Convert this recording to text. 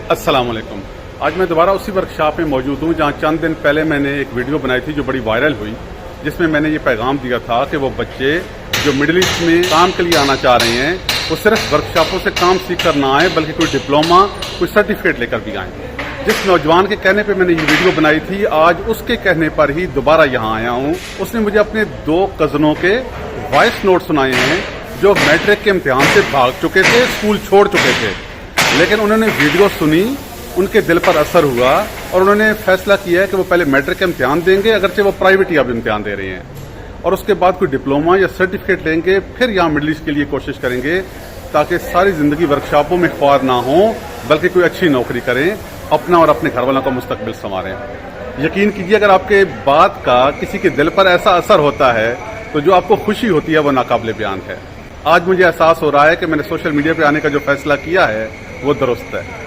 अस्सलाम वालेकुम। आज मैं दोबारा उसी वर्कशॉप में मौजूद हूँ जहाँ चंद दिन पहले मैंने एक वीडियो बनाई थी जो बड़ी वायरल हुई, जिसमें मैंने ये पैगाम दिया था कि वो बच्चे जो मिडिल ईस्ट में काम के लिए आना चाह रहे हैं वो सिर्फ वर्कशॉपों से काम सीख कर ना आए बल्कि कोई डिप्लोमा, कोई सर्टिफिकेट लेकर भी आएँ। जिस नौजवान के कहने पे मैंने ये वीडियो बनाई थी, आज उसके कहने पर ही दोबारा यहाँ आया हूँ। उसने मुझे अपने 2 कज़नों के वॉइस नोट सुनाए हैं जो मैट्रिक के इम्तिहान से भाग चुके थे, स्कूल छोड़ चुके थे, लेकिन उन्होंने वीडियो सुनी, उनके दिल पर असर हुआ और उन्होंने फैसला किया है कि वो पहले मैट्रिक का इम्तिहान देंगे, अगरचे वो प्राइवेट या भी इम्तिहान दे रहे हैं, और उसके बाद कोई डिप्लोमा या सर्टिफिकेट लेंगे, फिर यहाँ मिडिल ईस्ट के लिए कोशिश करेंगे ताकि सारी जिंदगी वर्कशॉपों में ख्वार ना हो बल्कि कोई अच्छी नौकरी करें, अपना और अपने घर वालों का मुस्तकबिल संवारें। यकीन कीजिए, अगर आपके बात का किसी के दिल पर ऐसा असर होता है तो जो आपको खुशी होती है वो नाकाबिले बयान है। आज मुझे एहसास हो रहा है कि मैंने सोशल मीडिया पे आने का जो फैसला किया है वो दुरुस्त है।